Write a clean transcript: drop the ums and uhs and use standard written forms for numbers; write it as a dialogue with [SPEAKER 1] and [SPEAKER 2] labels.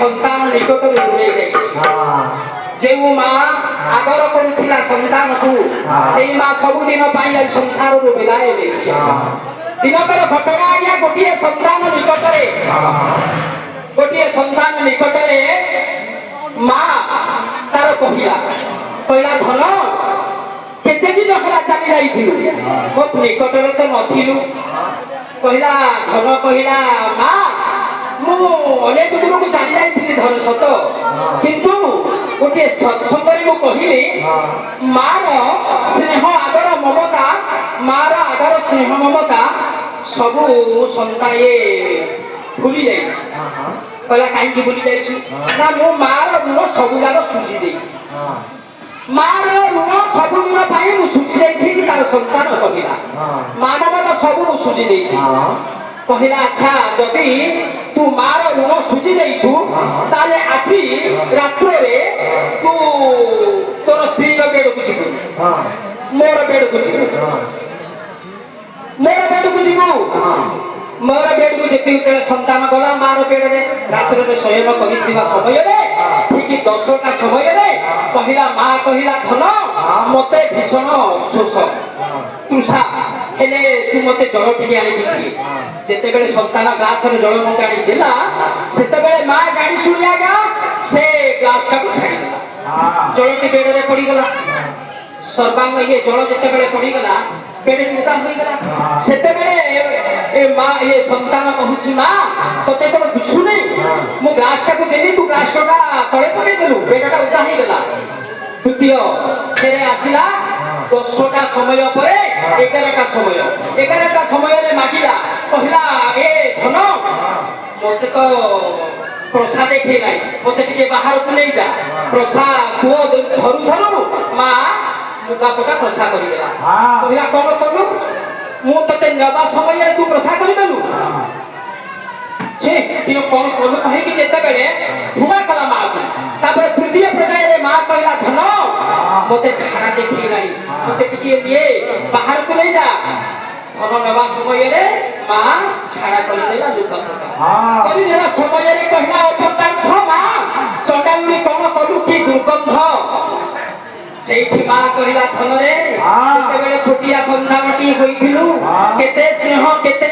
[SPEAKER 1] সন্তান নিকটরে দূরে যাইছে যে মা আদর করুছিলা সন্তানকু সেই মা ସବୁଦିନ ପାଇଁ ଆଜି ସଂସାରରୁ ବିଦାୟ ନେଇଛି ଦିନକର ଘଟଣା ଆଜ୍ଞା ଗୋଟିଏ ସନ୍ତାନ ନିକଟରେ ମା ତାର କହିଲା ଧନ କେତେ ଦିନ ହେଲା ଚାଲି ଯାଇଥିଲୁ ମୋ ନିକଟରେ ତ ନଥିଲୁ କହିଲା ଧନ କହିଲା ମା ମୁଁ ଅନେକ ଦୂରକୁ ଚାଲି ଯାଇଥିଲି ଧନ ସତ କିନ୍ତୁ ଗୋଟିଏ ସତ୍ସଙ୍ଗରେ ମୁଁ କହିଲି ମାର ସ୍ନେହ ଆଦର ମମତା ସବୁ ସନ୍ତାଏ ଭୁଲି ଯାଇଛି କହିଲା କାହିଁକି ଭୁଲି ଯାଇଛୁ ନା ମୁଁ ମାର ଋଣ ସବୁ ଯାକ ସୁଝି ଦେଇଛି ମାର ଋଣ ସବୁ ଦିନ ପାଇଁ ମୁଁ ସୁଝି ଦେଇଛି ତାର ସନ୍ତାନ କହିଲା ମା ମମତା ସବୁ ମୁଁ ସୁଝି ଦେଇଛି କହିଲା ଆଚ୍ଛା ଯଦି ତୁ ମାର ଋଣ ସୁଝି ଦେଇଛୁ ତାହେଲେ ଆଜି ରାତ୍ରରେ ତୁ ତୋର ସ୍ତ୍ରୀର ବେଡକୁ ଯିବୁ ମୋର ବେଡକୁ ଯିବୁ ଯେତିକି ସନ୍ତାନ ଗଲା ମାର ବେଡରେ ରାତ୍ରରେ ଶୟନ କରିଥିବା ସମୟରେ ଠିକ 10ଟା ସମୟରେ ମା କହିଲା ଧନ ମତେ ଭୀଷଣ ଶୋଷ ତୃଷା ହେଲେ ତୁ ମତେ ଜଳ ଟିକେ ଆଣିକି ଦିଏ ଯେତେବେଳେ ସନ୍ତାନ ଗ୍ଲାସରେ ଜଳ ମତେ ଆଣି ଦେଲା ସେତେବେଳେ ମା ଜାଣି ଶୁଣି ଆଜ୍ଞା ସେ ଗ୍ଲାସଟାକୁ ଛାଡ଼ିଦେଲା ଜଳଟି ବେଡରେ ପଡିଗଲା ସର୍ବାଙ୍ଗ ଜଳ ଯେତେବେଳେ ପଡିଗଲା ବେଡ ଉଦାର ହୋଇଗଲା ସେତେବେଳେ ଏ ମା ଏ ସନ୍ତାନ କହୁଛି ମା ତତେ କଣ ଦୁଶୁନି ମୁଁ ଗ୍ଲାସଟାକୁ ଦେଲି ତୁ ଗ୍ଲାସଟା ତଳେ ପକେଇଦେଲୁ ବେଟାଟା ଉଦା ହେଇଗଲା ଦ୍ୱିତୀୟ ଫେରେ ଆସିଲା 10ଟା ସମୟ ପରେ 11ଟା ସମୟ 11ଟା ସମୟରେ ମାଗିଲା କହିଲା ଏ ଧନ ମତେ ତ ପ୍ରସାଦ ଦେଖେଇଲାଣି ମତେ ଟିକେ ବାହାରକୁ ନେଇଯା ପ୍ରସାଦ ପୁଅ ଧରୁ ଧରୁ ମା ଲୁଗାପଟା ପ୍ରସାଦ କରିଦେଲା କହିଲା କଣ କଲୁ ମୁଁ ତତେ ନେବା ସମୟରେ ତୁ ପ୍ରସାଦ କରିଦେଲୁ କିନ୍ତୁ କଣ କଲୁ କହିକି ଯେତେବେଳେ ଧୂମା କଲା ମାକୁ ତାପରେ ତୃତୀୟ ପର୍ଯ୍ୟାୟରେ ମା କହିଲା ଧନ ମତେ ଝାଡା ଦେଖେଇଲାଣି ମତେ ଟିକେ ନିଏ ବାହାରକୁ ନେଇଯା ଧନ ନେବା ସମୟରେ ମା ଝାଡା କରିଦେଲା ଲୁଗାପଟା କରିଦେବା ସମୟରେ କହିଲା ଅପଦାର୍ଥ ମା ଚଣ୍ଡାଳୁଣି କଣ କଲୁ କି ଦୁର୍ଗନ୍ଧ ସେଇଠି ମା କହିଲା ଧନରେ ଯେତେବେଳେ ଛୋଟିଆ ସନ୍ତାନଟି ହୋଇଥିଲୁ କେତେ ସ୍ନେହ କେତେ